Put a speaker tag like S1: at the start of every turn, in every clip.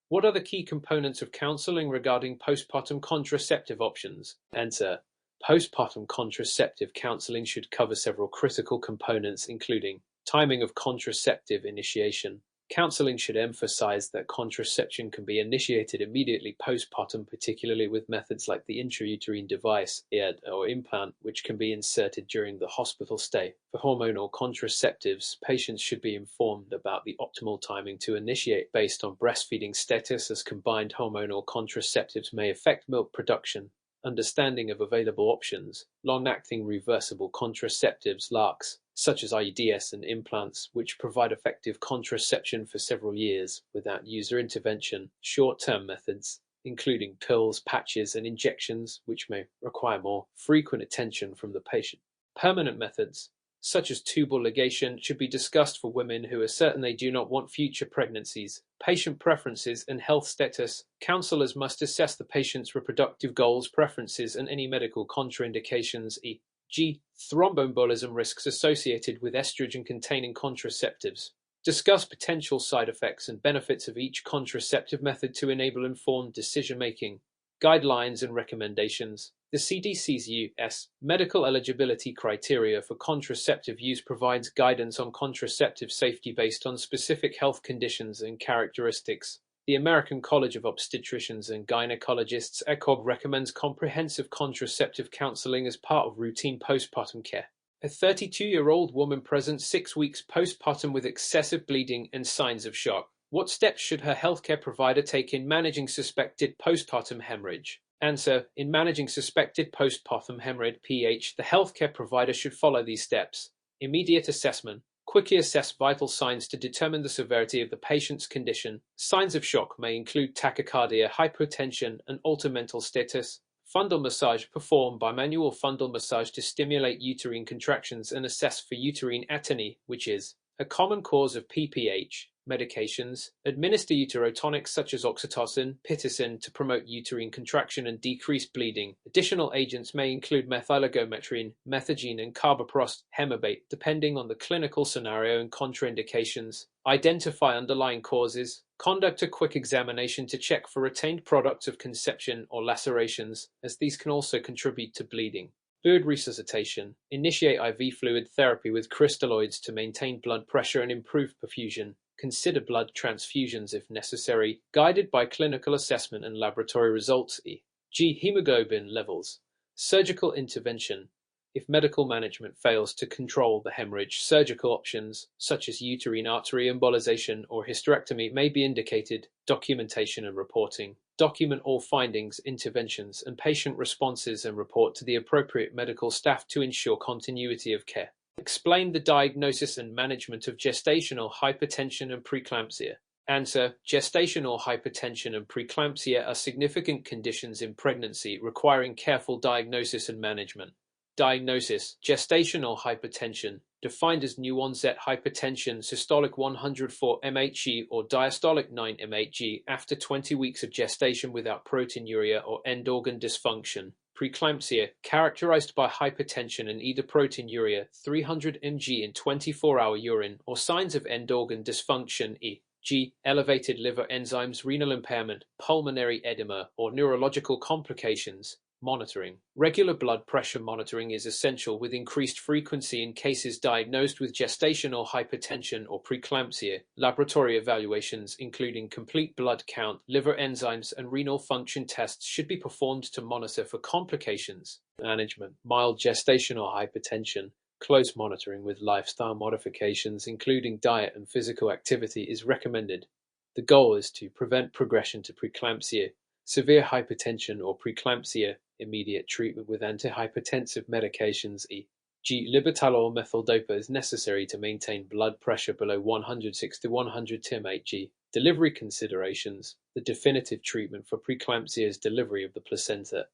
S1: What are the key components of counseling regarding postpartum contraceptive options? Answer: postpartum contraceptive counseling should cover several critical components, including timing of contraceptive initiation. Counseling should emphasize that contraception can be initiated immediately postpartum, particularly with methods like the intrauterine device, IUD, or implant, which can be inserted during the hospital stay. For hormonal contraceptives, patients should be informed about the optimal timing to initiate based on breastfeeding status, as combined hormonal contraceptives may affect milk production. Understanding of available options: long-acting reversible contraceptives (LARCs), such as IUDs and implants, which provide effective contraception for several years without user intervention; short-term methods, including pills, patches, and injections, which may require more frequent attention from the patient. Permanent methods, such as tubal ligation, should be discussed for women who are certain they do not want future pregnancies. Patient preferences and health status: counselors must assess the patient's reproductive goals, preferences, and any medical contraindications, e.g., thromboembolism risks associated with estrogen-containing contraceptives. Discuss potential side effects and benefits of each contraceptive method to enable informed decision-making. Guidelines and recommendations: the CDC's U.S. medical eligibility criteria for contraceptive use provides guidance on contraceptive safety based on specific health conditions and characteristics. The American College of Obstetricians and Gynecologists (ACOG) recommends comprehensive contraceptive counseling as part of routine postpartum care. A 32-year-old woman presents 6 weeks postpartum with excessive bleeding and signs of shock. What steps should her healthcare provider take in managing suspected postpartum hemorrhage? Answer: in managing suspected postpartum hemorrhage (PH), the healthcare provider should follow these steps. Immediate assessment: quickly assess vital signs to determine the severity of the patient's condition. Signs of shock may include tachycardia, hypotension, and altered mental status. Fundal massage: perform bimanual fundal massage to stimulate uterine contractions and assess for uterine atony, which is a common cause of PPH. Medications: administer uterotonics such as oxytocin, pitocin to promote uterine contraction and decrease bleeding. Additional agents may include methylogometrine, methagene, and carbaprost, hemabate, depending on the clinical scenario and contraindications. Identify underlying causes. Conduct a quick examination to check for retained products of conception or lacerations, as these can also contribute to bleeding. Fluid resuscitation: initiate IV fluid therapy with crystalloids to maintain blood pressure and improve perfusion. Consider blood transfusions if necessary, guided by clinical assessment and laboratory results, e.g., hemoglobin levels. Surgical intervention: if medical management fails to control the hemorrhage, surgical options such as uterine artery embolization or hysterectomy may be indicated. Documentation and reporting: document all findings, interventions, and patient responses and report to the appropriate medical staff to ensure continuity of care. Explain the diagnosis and management of gestational hypertension and preeclampsia. Answer: gestational hypertension and preeclampsia are significant conditions in pregnancy requiring careful diagnosis and management. Diagnosis: gestational hypertension, defined as new-onset hypertension, systolic 104 mmHg or diastolic 9 mmHg after 20 weeks of gestation without proteinuria or end-organ dysfunction. Preeclampsia, characterized by hypertension and either proteinuria 300 mg in 24-hour urine or signs of end-organ dysfunction, e.g., elevated liver enzymes, renal impairment, pulmonary edema, or neurological complications. Monitoring: regular blood pressure monitoring is essential, with increased frequency in cases diagnosed with gestational hypertension or preeclampsia. Laboratory evaluations, including complete blood count, liver enzymes, and renal function tests, should be performed to monitor for complications. Management: mild gestational hypertension. Close monitoring with lifestyle modifications, including diet and physical activity, is recommended. The goal is to prevent progression to preeclampsia. Severe hypertension or preeclampsia: immediate treatment with antihypertensive medications, e.g., libitalol methyl-dopa, is necessary to maintain blood pressure below 160–100 mmHg. Delivery considerations: the definitive treatment for preeclampsia is delivery of the placenta.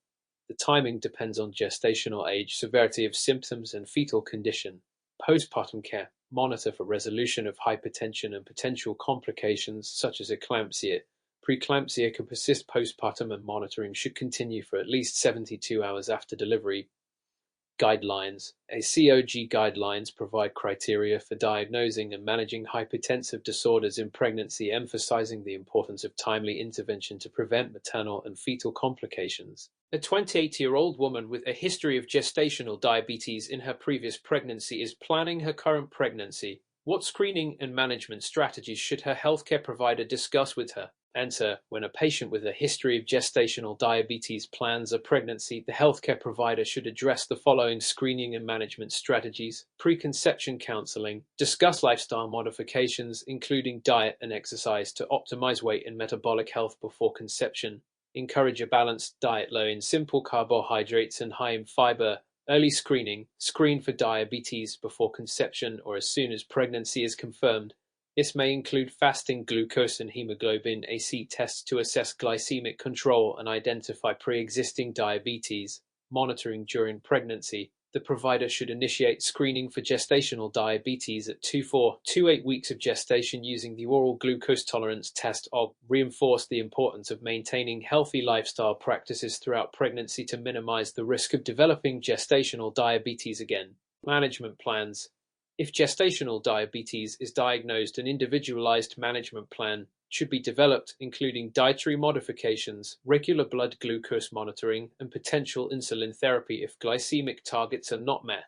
S1: The timing depends on gestational age, severity of symptoms, and fetal condition. Postpartum care: monitor for resolution of hypertension and potential complications such as eclampsia. Preeclampsia can persist postpartum, and monitoring should continue for at least 72 hours after delivery. Guidelines. ACOG guidelines provide criteria for diagnosing and managing hypertensive disorders in pregnancy, emphasizing the importance of timely intervention to prevent maternal and fetal complications. A 28-year-old woman with a history of gestational diabetes in her previous pregnancy is planning her current pregnancy. What screening and management strategies should her healthcare provider discuss with her? Answer: when a patient with a history of gestational diabetes plans a pregnancy, the healthcare provider should address the following screening and management strategies: preconception counseling, discuss lifestyle modifications, including diet and exercise, to optimize weight and metabolic health before conception, encourage a balanced diet low in simple carbohydrates and high in fiber. Early screening, screen for diabetes before conception or as soon as pregnancy is confirmed. This may include fasting glucose and hemoglobin AC tests to assess glycemic control and identify pre-existing diabetes. Monitoring during pregnancy. The provider should initiate screening for gestational diabetes at 2-4 to 8 weeks of gestation using the oral glucose tolerance test. Or reinforce the importance of maintaining healthy lifestyle practices throughout pregnancy to minimize the risk of developing gestational diabetes again. Management plans. If gestational diabetes is diagnosed, an individualized management plan should be developed, including dietary modifications, regular blood glucose monitoring, and potential insulin therapy if glycemic targets are not met.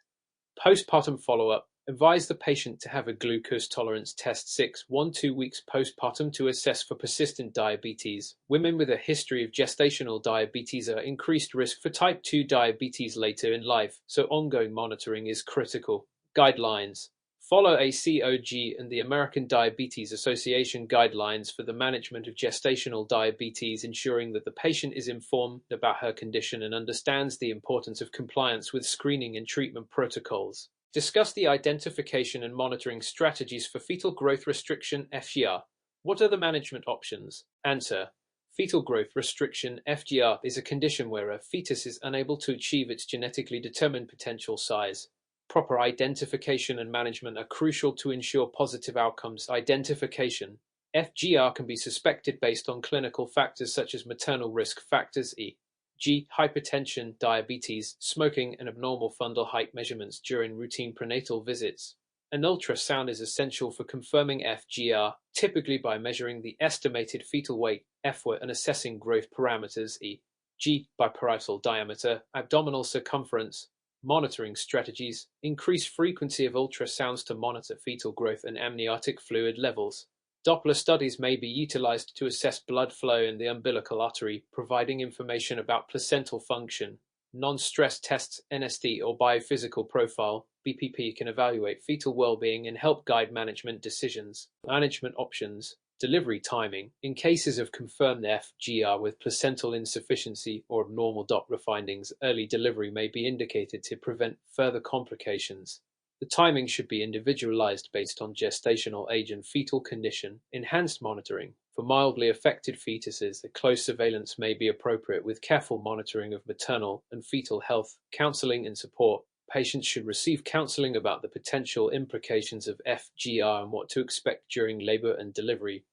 S1: Postpartum follow-up. Advise the patient to have a glucose tolerance test 1-2 weeks postpartum to assess for persistent diabetes. Women with a history of gestational diabetes are increased risk for type 2 diabetes later in life, so ongoing monitoring is critical. Guidelines. Follow ACOG and the American Diabetes Association guidelines for the management of gestational diabetes, ensuring that the patient is informed about her condition and understands the importance of compliance with screening and treatment protocols. Discuss the identification and monitoring strategies for fetal growth restriction (FGR). What are the management options? Answer: fetal growth restriction (FGR) is a condition where a fetus is unable to achieve its genetically determined potential size. Proper identification and management are crucial to ensure positive outcomes. Identification. FGR can be suspected based on clinical factors such as maternal risk factors e.g. hypertension, diabetes, smoking, and abnormal fundal height measurements during routine prenatal visits. An ultrasound is essential for confirming FGR, typically by measuring the estimated fetal weight (FWEIght) and assessing growth parameters e.g. biparietal diameter, abdominal circumference. Monitoring strategies. Increase frequency of ultrasounds to monitor fetal growth and amniotic fluid levels. Doppler studies may be utilized to assess blood flow in the umbilical artery, providing information about placental function. Non-stress tests, NSD, or biophysical profile (BPP) can evaluate fetal well-being and help guide management decisions. Management options. Delivery timing. In cases of confirmed FGR with placental insufficiency or abnormal Doppler findings, early delivery may be indicated to prevent further complications. The timing should be individualized based on gestational age and fetal condition. Enhanced monitoring. For mildly affected fetuses, a close surveillance may be appropriate with careful monitoring of maternal and fetal health, counseling, and support. Patients should receive counseling about the potential implications of FGR and what to expect during labor and delivery.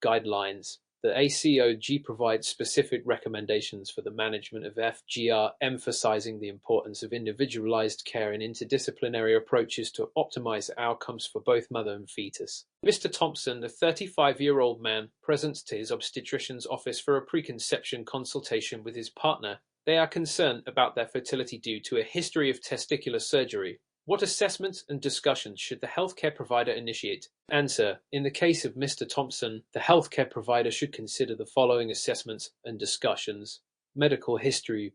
S1: Guidelines. The ACOG provides specific recommendations for the management of FGR, emphasizing the importance of individualized care and interdisciplinary approaches to optimize outcomes for both mother and fetus. Mr. Thompson, the 35-year-old man, presents to his obstetrician's office for a preconception consultation with his partner. They are concerned about their fertility due to a history of testicular surgery. What assessments and discussions should the healthcare provider initiate? Answer: in the case of Mr. Thompson, the healthcare provider should consider the following assessments and discussions. Medical history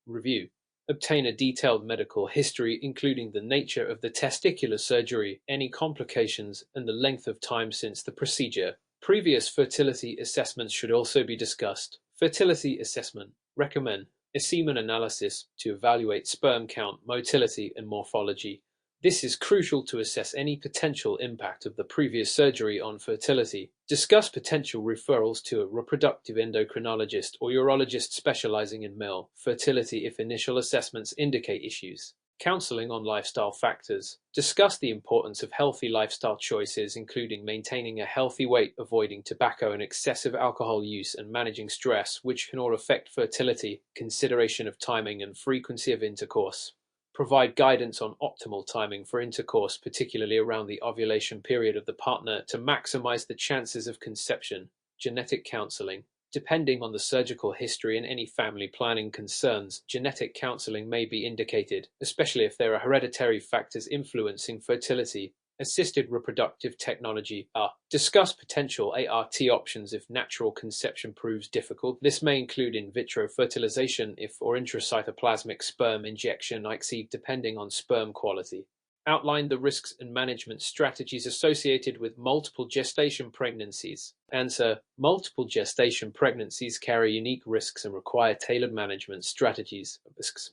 S1: review. Obtain a detailed medical history, including the nature of the testicular surgery, any complications, and the length of time since the procedure. Previous fertility assessments should also be discussed. Fertility assessment. Recommend a semen analysis to evaluate sperm count, motility, and morphology. This is crucial to assess any potential impact of the previous surgery on fertility. Discuss potential referrals to a reproductive endocrinologist or urologist specializing in male fertility if initial assessments indicate issues. Counseling on lifestyle factors. Discuss the importance of healthy lifestyle choices, including maintaining a healthy weight, avoiding tobacco and excessive alcohol use, and managing stress, which can all affect fertility. Consideration of timing and frequency of intercourse. Provide guidance on optimal timing for intercourse, particularly around the ovulation period of the partner, to maximize the chances of conception. Genetic counseling. Depending on the surgical history and any family planning concerns, genetic counseling may be indicated, especially if there are hereditary factors influencing fertility. Assisted reproductive technology. Discuss potential ART options if natural conception proves difficult. This may include in vitro fertilization if or intracytoplasmic sperm injection, ICSI, depending on sperm quality. Outline the risks and management strategies associated with multiple gestation pregnancies. Answer: multiple gestation pregnancies carry unique risks and require tailored management strategies.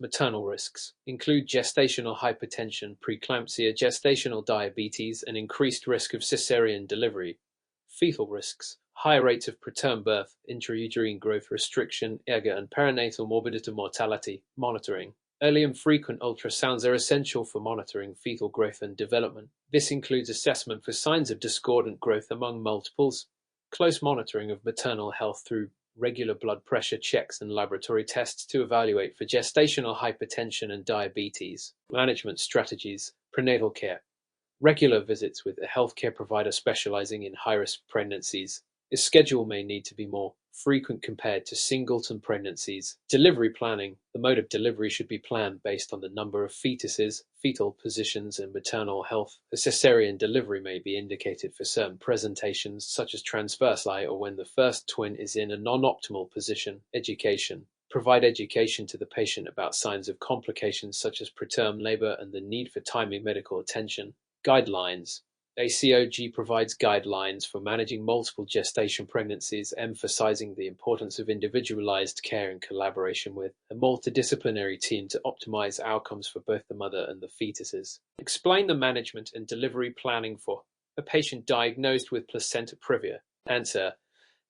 S1: Maternal risks include gestational hypertension, preeclampsia, gestational diabetes, and increased risk of cesarean delivery. Fetal risks: high rates of preterm birth, intrauterine growth restriction, ERGA, and perinatal morbidity mortality. Monitoring. Early and frequent ultrasounds are essential for monitoring fetal growth and development. This includes assessment for signs of discordant growth among multiples, close monitoring of maternal health through regular blood pressure checks and laboratory tests to evaluate for gestational hypertension and diabetes. Management strategies. Prenatal care. Regular visits with a healthcare provider specializing in high-risk pregnancies. This schedule may need to be more frequent compared to singleton pregnancies. Delivery planning. The mode of delivery should be planned based on the number of fetuses, fetal positions, and maternal health. A cesarean delivery may be indicated for certain presentations, such as transverse lie or when the first twin is in a non-optimal position. Education. Provide education to the patient about signs of complications such as preterm labor and the need for timely medical attention. Guidelines. ACOG provides guidelines for managing multiple gestation pregnancies, emphasizing the importance of individualized care in collaboration with a multidisciplinary team to optimize outcomes for both the mother and the fetuses. Explain the management and delivery planning for a patient diagnosed with placenta previa. Answer: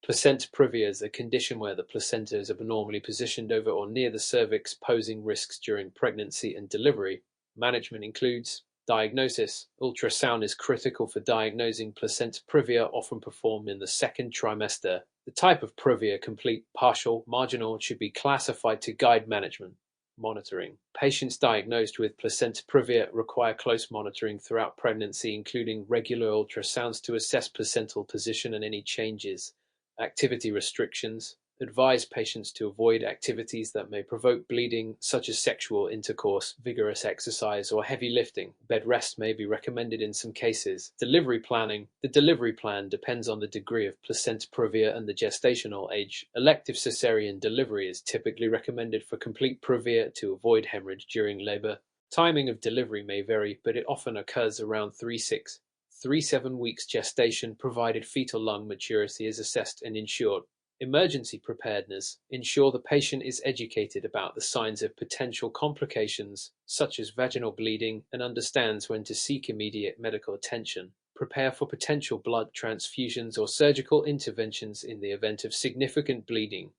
S1: placenta previa is a condition where the placenta is abnormally positioned over or near the cervix, posing risks during pregnancy and delivery. Management includes diagnosis. Ultrasound is critical for diagnosing placenta previa, often performed in the second trimester. The type of previa, complete, partial, marginal, should be classified to guide management. Monitoring. Patients diagnosed with placenta previa require close monitoring throughout pregnancy, including regular ultrasounds to assess placental position and any changes. Activity restrictions. Advise patients to avoid activities that may provoke bleeding, such as sexual intercourse, vigorous exercise, or heavy lifting. Bed rest may be recommended in some cases. Delivery planning. The delivery plan depends on the degree of placenta previa and the gestational age. Elective cesarean delivery is typically recommended for complete previa to avoid hemorrhage during labor. Timing of delivery may vary, but it often occurs around 3-7 weeks gestation, provided fetal lung maturity is assessed and ensured. Emergency preparedness. Ensure the patient is educated about the signs of potential complications, such as vaginal bleeding, and understands when to seek immediate medical attention. Prepare for potential blood transfusions or surgical interventions in the event of significant bleeding.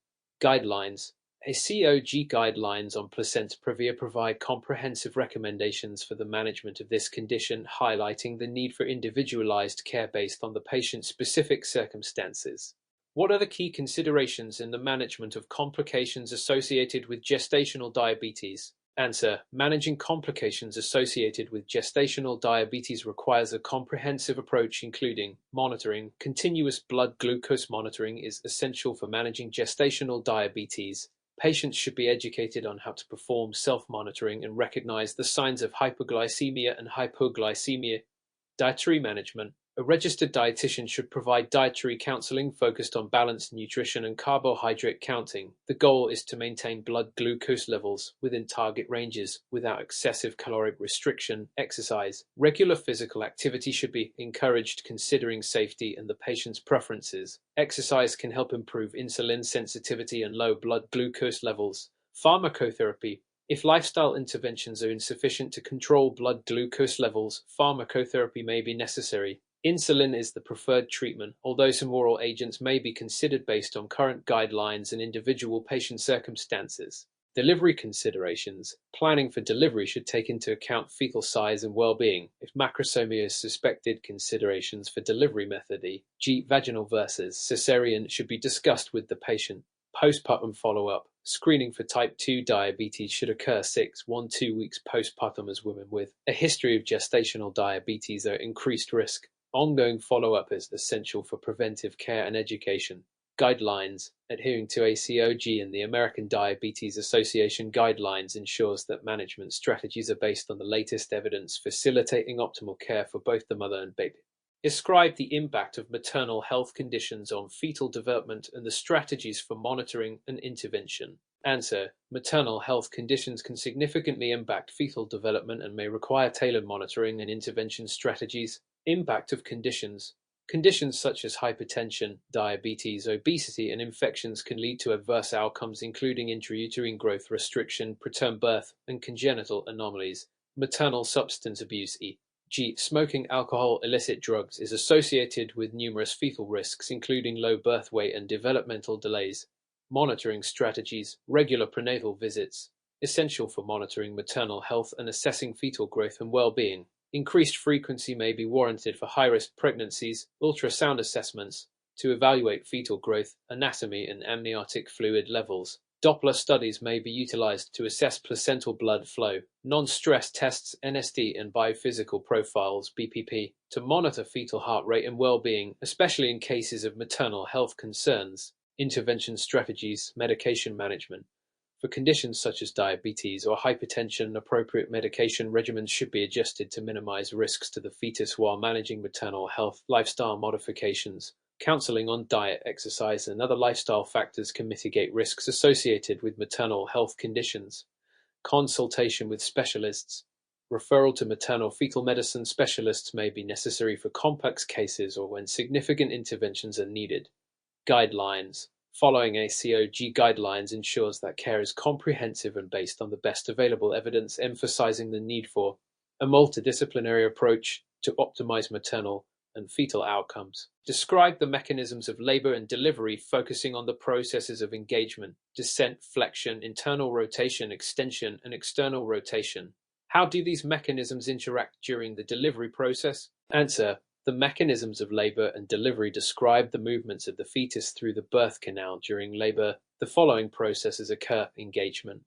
S1: Guidelines. ACOG guidelines on placenta previa provide comprehensive recommendations for the management of this condition, highlighting the need for individualized care based on the patient's specific circumstances. What are the key considerations in the management of complications associated with gestational diabetes? Answer: managing complications associated with gestational diabetes requires a comprehensive approach, including monitoring. Continuous blood glucose monitoring is essential for managing gestational diabetes. Patients should be educated on how to perform self-monitoring and recognize the signs of hypoglycemia and hypoglycemia. Dietary management. A registered dietitian should provide dietary counseling focused on balanced nutrition and carbohydrate counting. The goal is to maintain blood glucose levels within target ranges without excessive caloric restriction. Exercise. Regular physical activity should be encouraged considering safety and the patient's preferences. Exercise can help improve insulin sensitivity and low blood glucose levels. Pharmacotherapy. If lifestyle interventions are insufficient to control blood glucose levels, pharmacotherapy may be necessary. Insulin is the preferred treatment, although some oral agents may be considered based on current guidelines and individual patient circumstances. Delivery considerations. Planning for delivery should take into account fetal size and well-being. If macrosomia is suspected, considerations for delivery method, e.g. vaginal versus cesarean, should be discussed with the patient. Postpartum follow-up. Screening for type 2 diabetes should occur 1 to 2 weeks postpartum as women with a history of gestational diabetes are at increased risk. Ongoing follow-up is essential for preventive care and education. Guidelines. Adhering to ACOG and the American Diabetes Association guidelines ensures that management strategies are based on the latest evidence, facilitating optimal care for both the mother and baby. Describe the impact of maternal health conditions on fetal development and the strategies for monitoring and intervention. Answer. Maternal health conditions can significantly impact fetal development and may require tailored monitoring and intervention strategies. Impact of conditions. Conditions such as hypertension, diabetes, obesity, and infections can lead to adverse outcomes including intrauterine growth restriction, preterm birth, and congenital anomalies. Maternal substance abuse e.g., smoking, alcohol, illicit drugs is associated with numerous fetal risks including low birth weight and developmental delays. Monitoring strategies. Regular prenatal visits. Essential for monitoring maternal health and assessing fetal growth and well-being. Increased frequency may be warranted for high-risk pregnancies. Ultrasound assessments to evaluate fetal growth, anatomy, and amniotic fluid levels. Doppler studies may be utilized to assess placental blood flow. Non-stress tests, NSD, and biophysical profiles, BPP, to monitor fetal heart rate and well-being, especially in cases of maternal health concerns. Intervention strategies, medication management. For conditions such as diabetes or hypertension, appropriate medication regimens should be adjusted to minimize risks to the fetus while managing maternal health. Lifestyle modifications. Counseling on diet, exercise, and other lifestyle factors can mitigate risks associated with maternal health conditions. Consultation with specialists. Referral to maternal fetal medicine specialists may be necessary for complex cases or when significant interventions are needed. Guidelines. Following ACOG guidelines ensures that care is comprehensive and based on the best available evidence, emphasizing the need for a multidisciplinary approach to optimize maternal and fetal outcomes. Describe the mechanisms of labor and delivery, focusing on the processes of engagement, descent, flexion, internal rotation, extension, and external rotation. How do these mechanisms interact during the delivery process? Answer. The mechanisms of labor and delivery describe the movements of the fetus through the birth canal during labor. The following processes occur. Engagement.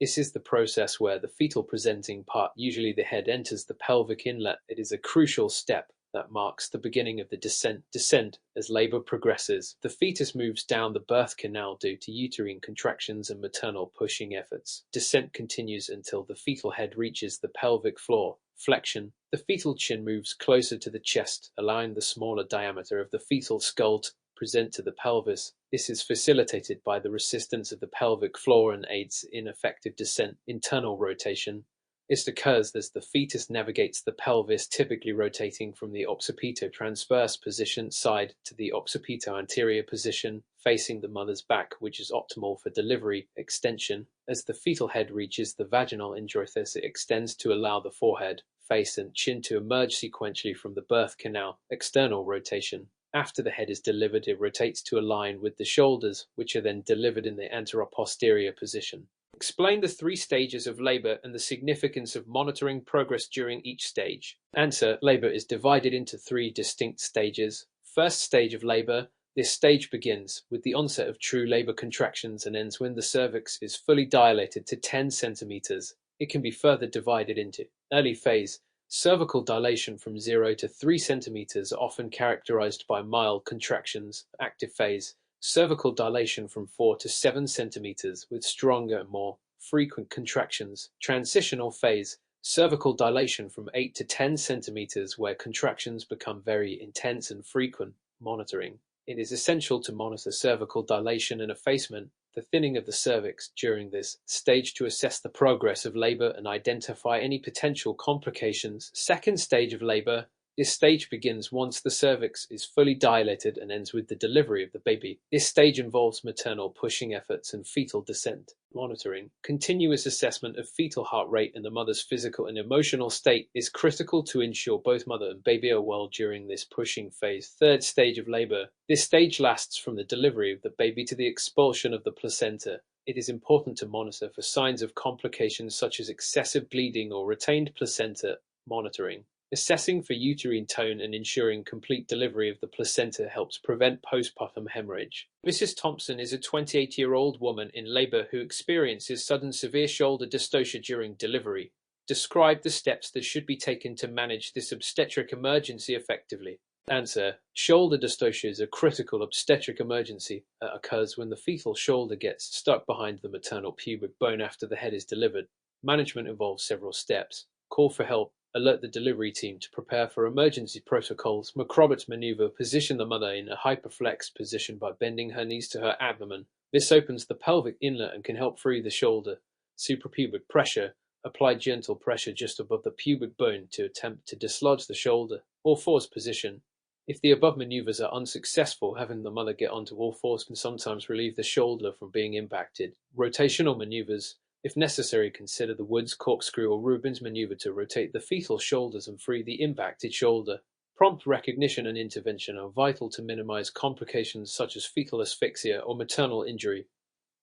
S1: This is the process where the fetal presenting part, usually the head, enters the pelvic inlet. It is a crucial step that marks the beginning of the descent. As labor progresses, the fetus moves down the birth canal due to uterine contractions and maternal pushing efforts. Descent continues until the fetal head reaches the pelvic floor. Flexion. The fetal chin moves closer to the chest, allowing the smaller diameter of the fetal skull to present to the pelvis. This is facilitated by the resistance of the pelvic floor and aids in effective descent. Internal rotation. This occurs as the fetus navigates the pelvis, typically rotating from the occipito-transverse position side to the occipito-anterior position, facing the mother's back, which is optimal for delivery. Extension. As the fetal head reaches the vaginal introitus, it extends to allow the forehead, face, and chin to emerge sequentially from the birth canal. External rotation. After the head is delivered, it rotates to align with the shoulders, which are then delivered in the anteroposterior position. Explain the 3 stages of labor and the significance of monitoring progress during each stage. Answer. Labor is divided into 3 distinct stages. First stage of labor. This stage begins with the onset of true labor contractions and ends when the cervix is fully dilated to 10 centimeters. It can be further divided into early phase. Cervical dilation from 0 to 3 centimeters, often characterized by mild contractions. Active phase. Cervical dilation from 4 to 7 centimeters with stronger, more frequent contractions. Transitional phase. Cervical dilation from 8 to 10 centimeters where contractions become very intense and frequent. Monitoring. It is essential to monitor cervical dilation and effacement, the thinning of the cervix, during this stage to assess the progress of labor and identify any potential complications. Second stage of labor. This stage begins once the cervix is fully dilated and ends with the delivery of the baby. This stage involves maternal pushing efforts and fetal descent. Monitoring. Continuous assessment of fetal heart rate and the mother's physical and emotional state is critical to ensure both mother and baby are well during this pushing phase. Third stage of labor. This stage lasts from the delivery of the baby to the expulsion of the placenta. It is important to monitor for signs of complications such as excessive bleeding or retained placenta. Monitoring. Assessing for uterine tone and ensuring complete delivery of the placenta helps prevent postpartum hemorrhage. Mrs. Thompson is a 28-year-old woman in labor who experiences sudden severe shoulder dystocia during delivery. Describe the steps that should be taken to manage this obstetric emergency effectively. Answer: shoulder dystocia is a critical obstetric emergency that occurs when the fetal shoulder gets stuck behind the maternal pubic bone after the head is delivered. Management involves several steps. Call for help. Alert the delivery team to prepare for emergency protocols. Macrobat maneuver. Position the mother in a hyperflex position by bending her knees to her abdomen. This opens the pelvic inlet and can help free the shoulder. Suprapubic pressure. Apply gentle pressure just above the pubic bone to attempt to dislodge the shoulder. All fours position. If the above maneuvers are unsuccessful, having the mother get onto all fours can sometimes relieve the shoulder from being impacted. Rotational maneuvers. If necessary, consider the Woods corkscrew or Rubens maneuver to rotate the fetal shoulders and free the impacted shoulder. Prompt recognition and intervention are vital to minimize complications such as fetal asphyxia or maternal injury.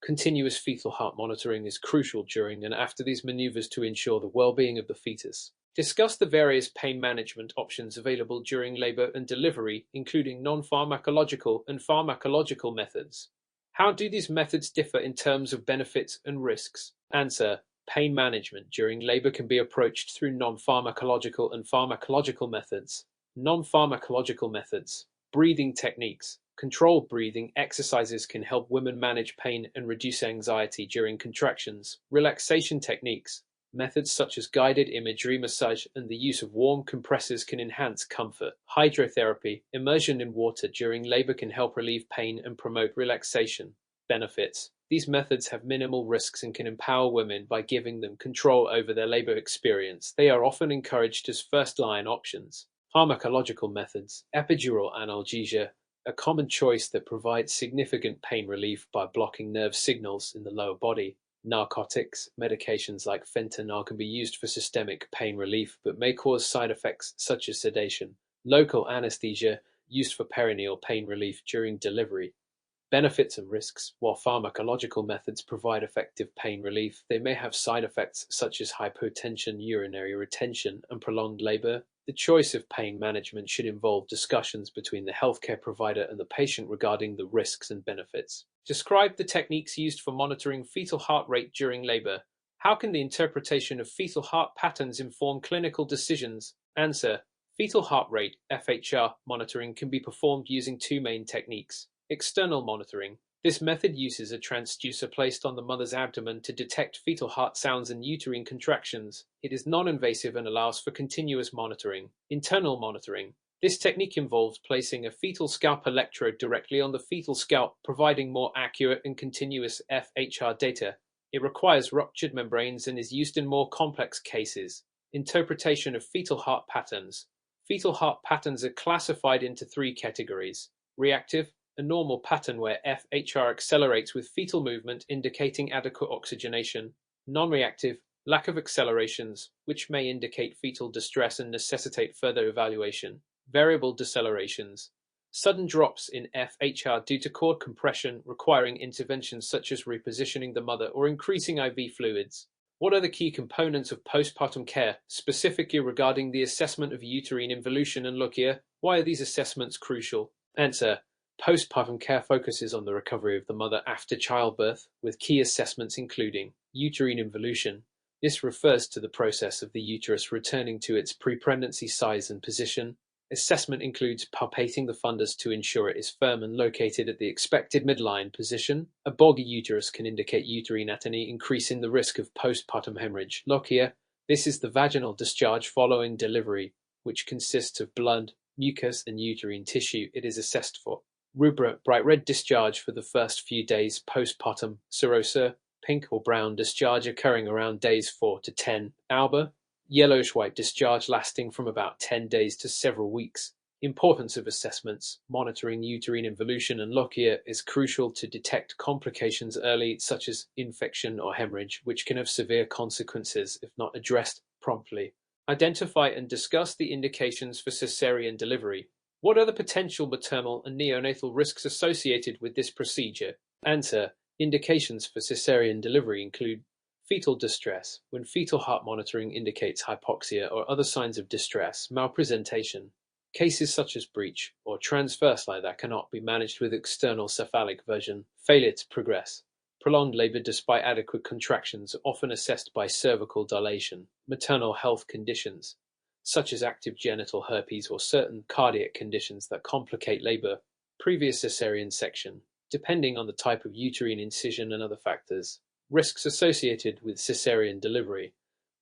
S1: Continuous fetal heart monitoring is crucial during and after these maneuvers to ensure the well-being of the fetus. Discuss the various pain management options available during labor and delivery, including non-pharmacological and pharmacological methods. How do these methods differ in terms of benefits and risks? Answer: pain management during labor can be approached through non-pharmacological and pharmacological methods. Non-pharmacological methods. Breathing techniques. Controlled breathing exercises can help women manage pain and reduce anxiety during contractions. Relaxation techniques. Methods such as guided imagery massage and the use of warm compressors can enhance comfort. Hydrotherapy. Immersion in water during labor can help relieve pain and promote relaxation. Benefits. These methods have minimal risks and can empower women by giving them control over their labor experience. They are often encouraged as first-line options. Pharmacological methods. Epidural analgesia, a common choice that provides significant pain relief by blocking nerve signals in the lower body. Narcotics. Medications like fentanyl can be used for systemic pain relief but may cause side effects such as sedation. Local anesthesia, used for perineal pain relief during delivery. Benefits and risks. While pharmacological methods provide effective pain relief, they may have side effects such as hypotension, urinary retention, and prolonged labor. The choice of pain management should involve discussions between the healthcare provider and the patient regarding the risks and benefits. Describe the techniques used for monitoring fetal heart rate during labor. How can the interpretation of fetal heart patterns inform clinical decisions? Answer: fetal heart rate (FHR) monitoring can be performed using two main techniques. External monitoring. This method uses a transducer placed on the mother's abdomen to detect fetal heart sounds and uterine contractions. It is non-invasive and allows for continuous monitoring. Internal monitoring. This technique involves placing a fetal scalp electrode directly on the fetal scalp, providing more accurate and continuous FHR data. It requires ruptured membranes and is used in more complex cases. Interpretation of fetal heart patterns. Fetal heart patterns are classified into three categories: reactive, a normal pattern where FHR accelerates with fetal movement, indicating adequate oxygenation. Non-reactive, lack of accelerations, which may indicate fetal distress and necessitate further evaluation. Variable decelerations, sudden drops in FHR due to cord compression, requiring interventions such as repositioning the mother or increasing IV fluids. What are the key components of postpartum care, specifically regarding the assessment of uterine involution and lochia? Why are these assessments crucial? Answer: postpartum care focuses on the recovery of the mother after childbirth, with key assessments including uterine involution. This refers to the process of the uterus returning to its pre-pregnancy size and position. Assessment includes palpating the fundus to ensure it is firm and located at the expected midline position. A boggy uterus can indicate uterine atony, increasing the risk of postpartum hemorrhage. Lochia. This is the vaginal discharge following delivery, which consists of blood, mucus, and uterine tissue. It is assessed for. Rubra, bright red discharge for the first few days postpartum. Serosa, pink or brown discharge occurring around days 4 to 10. Alba, yellowish-white discharge lasting from about 10 days to several weeks. Importance of assessments. Monitoring uterine involution and lochia is crucial to detect complications early, such as infection or hemorrhage, which can have severe consequences if not addressed promptly. Identify and discuss the indications for cesarean delivery. What are the potential maternal and neonatal risks associated with this procedure? Answer: indications for cesarean delivery include Fetal distress, when fetal heart monitoring indicates hypoxia or other signs of distress, malpresentation. Cases such as breech or transverse lie that cannot be managed with external cephalic version, failure to progress. Prolonged labor despite adequate contractions, often assessed by cervical dilation. Maternal health conditions, such as active genital herpes or certain cardiac conditions that complicate labor. Previous cesarean section, depending on the type of uterine incision and other factors. Risks associated with cesarean delivery.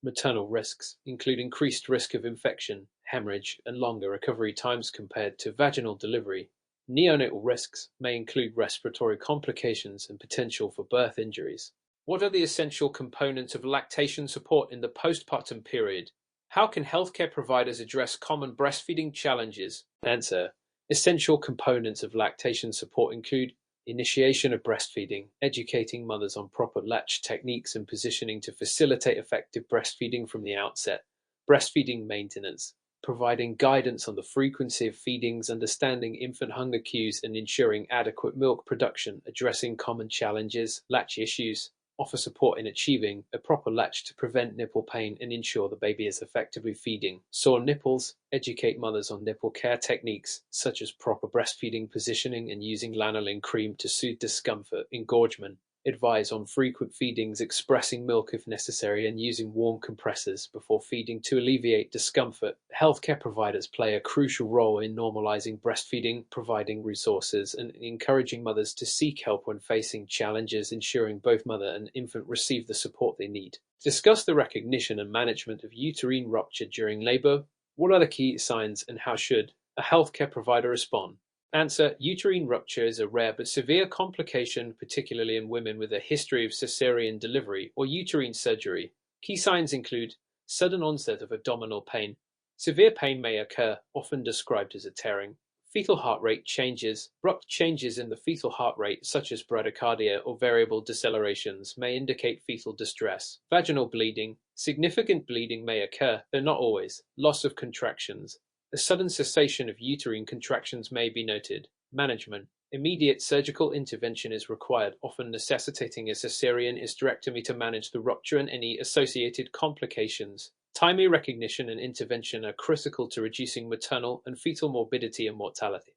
S1: Maternal risks include increased risk of infection, hemorrhage, and longer recovery times compared to vaginal delivery. Neonatal risks may include respiratory complications and potential for birth injuries. What are the essential components of lactation support in the postpartum period? How can healthcare providers address common breastfeeding challenges? Answer: essential components of lactation support include initiation of breastfeeding, educating mothers on proper latch techniques and positioning to facilitate effective breastfeeding from the outset, breastfeeding maintenance, providing guidance on the frequency of feedings, understanding infant hunger cues, and ensuring adequate milk production, addressing common challenges, latch issues, offer support in achieving a proper latch to prevent nipple pain and ensure the baby is effectively feeding. Sore nipples, educate mothers on nipple care techniques such as proper breastfeeding positioning and using lanolin cream to soothe discomfort, engorgement. Advise on frequent feedings, expressing milk if necessary, and using warm compressors before feeding to alleviate discomfort. Healthcare providers play a crucial role in normalizing breastfeeding, providing resources, and encouraging mothers to seek help when facing challenges, ensuring both mother and infant receive the support they need. Discuss the recognition and management of uterine rupture during labor. What are the key signs and how should a healthcare provider respond? Answer: uterine rupture is a rare but severe complication, particularly in women with a history of cesarean delivery or uterine surgery. Key signs include sudden onset of abdominal pain. Severe pain may occur, often described as a tearing. Fetal heart rate changes. Abrupt changes in the fetal heart rate, such as bradycardia or variable decelerations, may indicate fetal distress. Vaginal bleeding. Significant bleeding may occur, though not always. Loss of contractions. A sudden cessation of uterine contractions may be noted. Management: immediate surgical intervention is required, often necessitating a cesarean hysterectomy to manage the rupture and any associated complications. Timely recognition and intervention are critical to reducing maternal and fetal morbidity and mortality.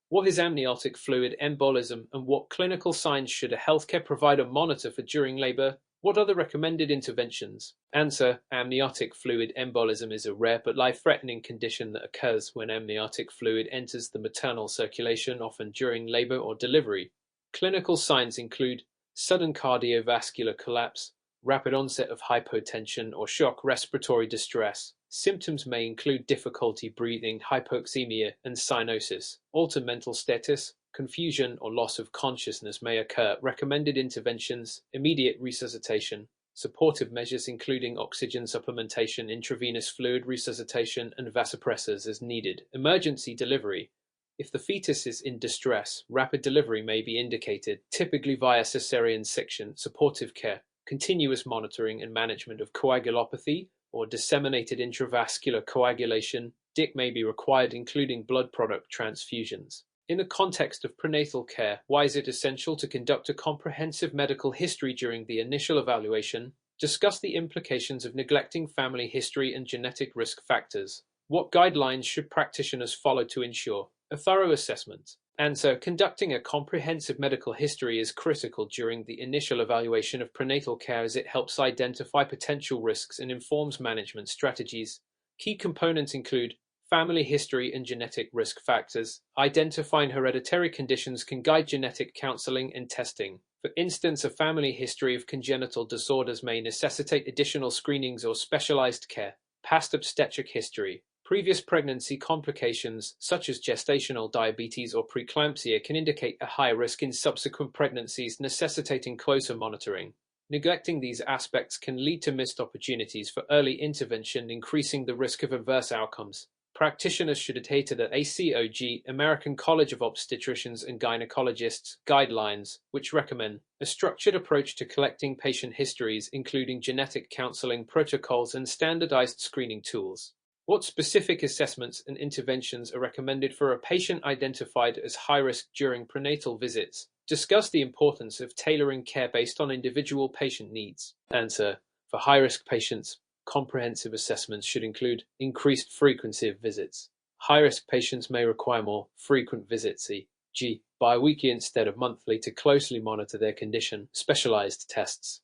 S1: What is amniotic fluid embolism, and what clinical signs should a healthcare provider monitor for during labor? What are the recommended interventions? Answer: amniotic fluid embolism is a rare but life-threatening condition that occurs when amniotic fluid enters the maternal circulation, often during labor or delivery. Clinical signs include sudden cardiovascular collapse, rapid onset of hypotension or shock respiratory distress. Symptoms may include difficulty breathing, hypoxemia, and cyanosis. Altered mental status, confusion, or loss of consciousness may occur. Recommended interventions: immediate resuscitation. Supportive measures including oxygen supplementation, intravenous fluid resuscitation, and vasopressors as needed. Emergency delivery. If the fetus is in distress, rapid delivery may be indicated, typically via cesarean section. Supportive care: continuous monitoring and management of coagulopathy or disseminated intravascular coagulation. DIC may be required, including blood product transfusions. In the context of prenatal care, why is it essential to conduct a comprehensive medical history during the initial evaluation? Discuss the implications of neglecting family history and genetic risk factors. What guidelines should practitioners follow to ensure a thorough assessment? Answer: conducting a comprehensive medical history is critical during the initial evaluation of prenatal care, as it helps identify potential risks and informs management strategies. Key components include family history and genetic risk factors. Identifying hereditary conditions can guide genetic counseling and testing. For instance, a family history of congenital disorders may necessitate additional screenings or specialized care. Past obstetric history. Previous pregnancy complications, such as gestational diabetes or preeclampsia, can indicate a high risk in subsequent pregnancies, necessitating closer monitoring. Neglecting these aspects can lead to missed opportunities for early intervention, increasing the risk of adverse outcomes. Practitioners should adhere to the ACOG, American College of Obstetricians and Gynecologists, guidelines, which recommend a structured approach to collecting patient histories, including genetic counseling protocols and standardized screening tools. What specific assessments and interventions are recommended for a patient identified as high risk during prenatal visits? Discuss the importance of tailoring care based on individual patient needs. Answer: for high-risk patients, comprehensive assessments should include increased frequency of visits. High-risk patients may require more frequent visits, e.g., bi-weekly instead of monthly, to closely monitor their condition. Specialized tests.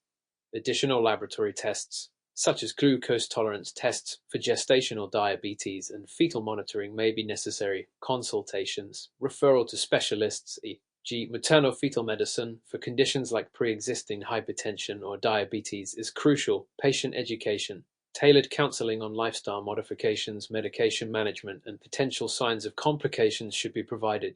S1: Additional laboratory tests, such as glucose tolerance tests for gestational diabetes and fetal monitoring, may be necessary. Consultations. Referral to specialists, e.g., maternal-fetal medicine, for conditions like pre-existing hypertension or diabetes is crucial. Patient education. Tailored counseling on lifestyle modifications, medication management, and potential signs of complications should be provided.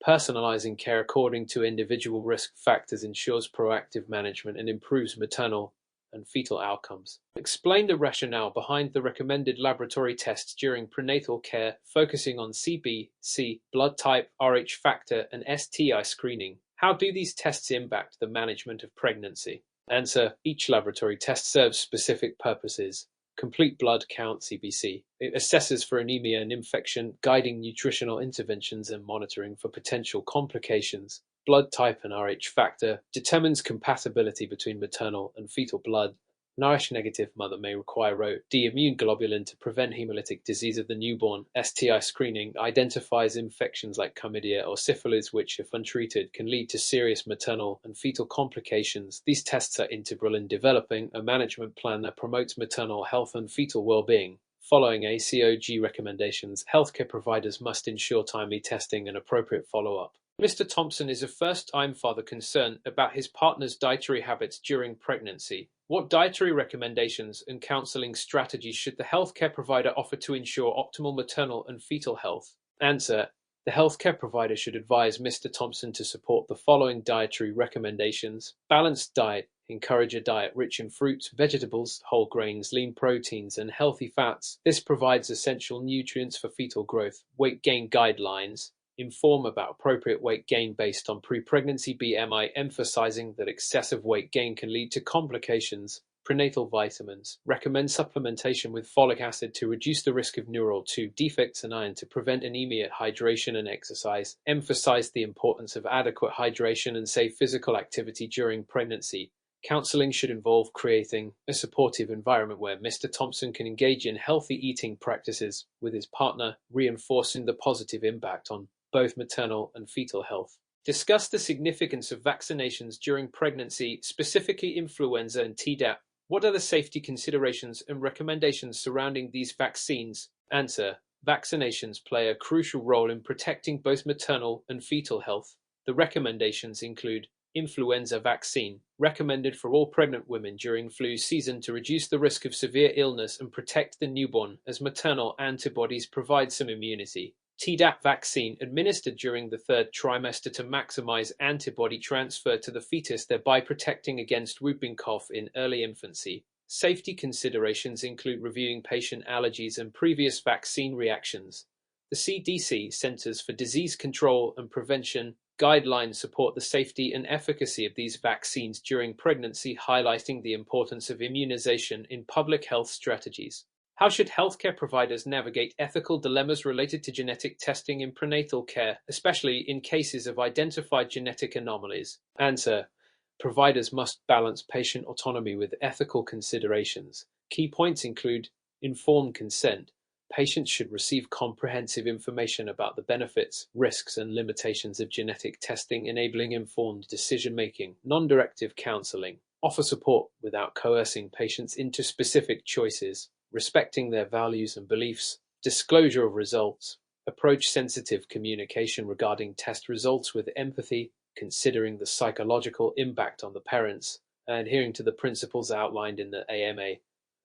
S1: Personalizing care according to individual risk factors ensures proactive management and improves maternal and fetal outcomes. Explain the rationale behind the recommended laboratory tests during prenatal care, focusing on CBC, blood type, Rh factor, and STI screening. How do these tests impact the management of pregnancy? Answer: each laboratory test serves specific purposes. Complete blood count (CBC). It assesses for anemia and infection, guiding nutritional interventions and monitoring for potential complications. Blood type and Rh factor determines compatibility between maternal and fetal blood. An Rh-negative mother may require Rho-D immune globulin to prevent hemolytic disease of the newborn. STI screening identifies infections like chlamydia or syphilis, which, if untreated, can lead to serious maternal and fetal complications. These tests are integral in developing a management plan that promotes maternal health and fetal well-being. Following ACOG recommendations, healthcare providers must ensure timely testing and appropriate follow-up. Mr. Thompson is a first-time father concerned about his partner's dietary habits during pregnancy. What dietary recommendations and counseling strategies should the healthcare provider offer to ensure optimal maternal and fetal health? Answer: the healthcare provider should advise Mr. Thompson to support the following dietary recommendations. Balanced diet. Encourage a diet rich in fruits, vegetables, whole grains, lean proteins, and healthy fats. This provides essential nutrients for fetal growth. Weight gain guidelines. Inform about appropriate weight gain based on pre-pregnancy BMI, emphasizing that excessive weight gain can lead to complications. Prenatal vitamins. Recommend supplementation with folic acid to reduce the risk of neural tube defects and iron to prevent anemia. Hydration and exercise. Emphasize the importance of adequate hydration and safe physical activity during pregnancy. Counseling should involve creating a supportive environment where Mr. Thompson can engage in healthy eating practices with his partner, reinforcing the positive impact on both maternal and fetal health. Discuss the significance of vaccinations during pregnancy, specifically influenza and Tdap. What are the safety considerations and recommendations surrounding these vaccines? Answer: vaccinations play a crucial role in protecting both maternal and fetal health. The recommendations include influenza vaccine, recommended for all pregnant women during flu season to reduce the risk of severe illness and protect the newborn, as maternal antibodies provide some immunity. Tdap vaccine, administered during the third trimester to maximize antibody transfer to the fetus, thereby protecting against whooping cough in early infancy. Safety considerations include reviewing patient allergies and previous vaccine reactions. The CDC, Centers for Disease Control and Prevention, guidelines support the safety and efficacy of these vaccines during pregnancy, highlighting the importance of immunization in public health strategies. How should healthcare providers navigate ethical dilemmas related to genetic testing in prenatal care, especially in cases of identified genetic anomalies? Answer: providers must balance patient autonomy with ethical considerations. Key points include informed consent. Patients should receive comprehensive information about the benefits, risks, and limitations of genetic testing, enabling informed decision-making. Non-directive counseling. Offer support without coercing patients into specific choices, respecting their values and beliefs. Disclosure of results. Approach sensitive communication regarding test results with empathy, considering the psychological impact on the parents, and adhering to the principles outlined in the AMA,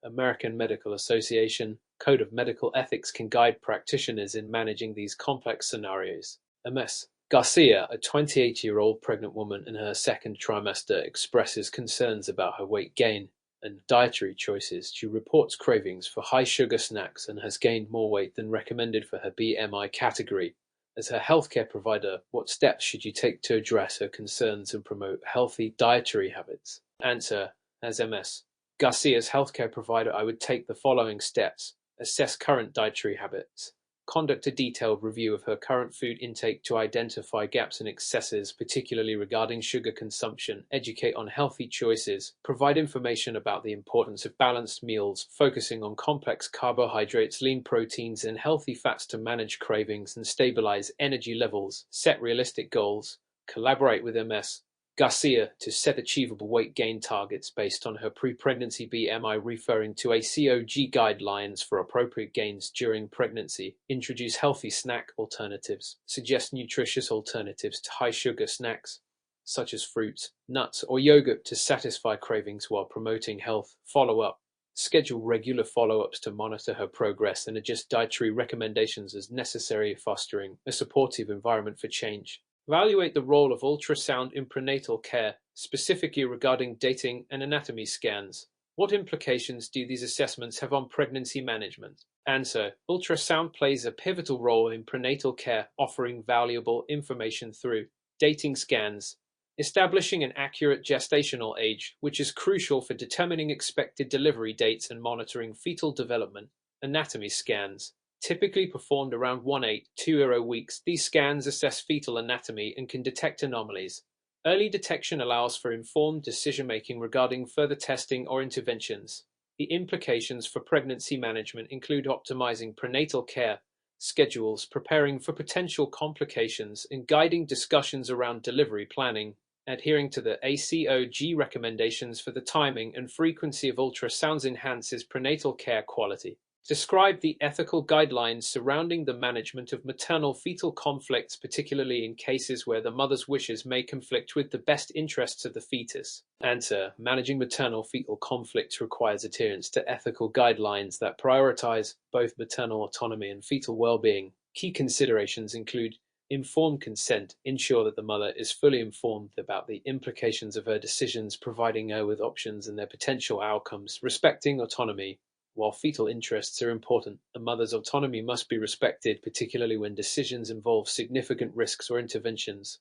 S1: American Medical Association, Code of Medical Ethics can guide practitioners in managing these complex scenarios. MS. Garcia, a 28-year-old pregnant woman in her second trimester, expresses concerns about her weight gain and dietary choices. She reports cravings for high-sugar snacks and has gained more weight than recommended for her BMI category. As her healthcare provider, what steps should you take to address her concerns and promote healthy dietary habits? Answer: as MS. Garcia's healthcare provider, I would take the following steps. Assess current dietary habits. Conduct a detailed review of her current food intake to identify gaps and excesses, particularly regarding sugar consumption. Educate on healthy choices. Provide information about the importance of balanced meals, focusing on complex carbohydrates, lean proteins, and healthy fats to manage cravings and stabilize energy levels. Set realistic goals. Collaborate with Ms. Garcia to set achievable weight gain targets based on her pre-pregnancy BMI, referring to ACOG guidelines for appropriate gains during pregnancy. Introduce healthy snack alternatives. Suggest nutritious alternatives to high-sugar snacks, such as fruits, nuts, or yogurt to satisfy cravings while promoting health. Follow up. Schedule regular follow-ups to monitor her progress and adjust dietary recommendations as necessary, fostering a supportive environment for change. Evaluate the role of ultrasound in prenatal care, specifically regarding dating and anatomy scans. What implications do these assessments have on pregnancy management? Answer: ultrasound plays a pivotal role in prenatal care, offering valuable information through dating scans, establishing an accurate gestational age, which is crucial for determining expected delivery dates and monitoring fetal development. Anatomy scans, typically performed around 18-20 weeks, these scans assess fetal anatomy and can detect anomalies. Early detection allows for informed decision-making regarding further testing or interventions. The implications for pregnancy management include optimizing prenatal care schedules, preparing for potential complications, and guiding discussions around delivery planning. Adhering to the ACOG recommendations for the timing and frequency of ultrasounds enhances prenatal care quality. Describe the ethical guidelines surrounding the management of maternal-fetal conflicts, particularly in cases where the mother's wishes may conflict with the best interests of the fetus. Answer: managing maternal-fetal conflicts requires adherence to ethical guidelines that prioritize both maternal autonomy and fetal well-being. Key considerations include informed consent. Ensure that the mother is fully informed about the implications of her decisions, providing her with options and their potential outcomes. Respecting autonomy. While fetal interests are important, a mother's autonomy must be respected, particularly when decisions involve significant risks or interventions.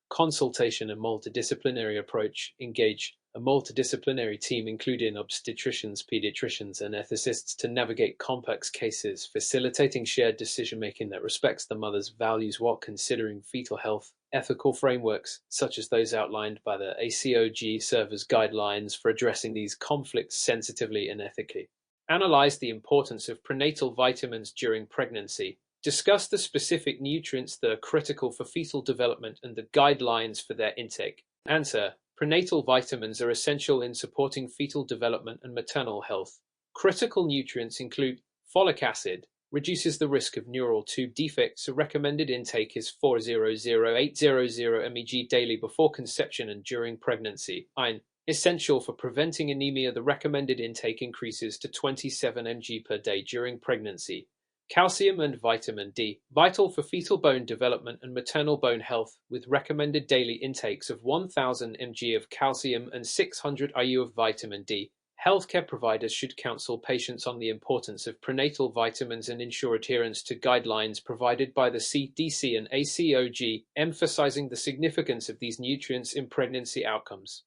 S1: Consultation and multidisciplinary approach. Engage a multidisciplinary team including obstetricians, pediatricians, and ethicists to navigate complex cases, facilitating shared decision-making that respects the mother's values while considering fetal health. Ethical frameworks, such as those outlined by the ACOG, serve as guidelines for addressing these conflicts sensitively and ethically. Analyze the importance of prenatal vitamins during pregnancy. Discuss the specific nutrients that are critical for fetal development and the guidelines for their intake. Answer: prenatal vitamins are essential in supporting fetal development and maternal health. Critical nutrients include folic acid, reduces the risk of neural tube defects. A recommended intake is 400-800 mg daily before conception and during pregnancy. Iron, essential for preventing anemia. The recommended intake increases to 27 mg per day during pregnancy. Calcium and vitamin D, vital for fetal bone development and maternal bone health, with recommended daily intakes of 1000 mg of calcium and 600 IU of vitamin D. Healthcare providers should counsel patients on the importance of prenatal vitamins and ensure adherence to guidelines provided by the CDC and ACOG, emphasizing the significance of these nutrients in pregnancy outcomes.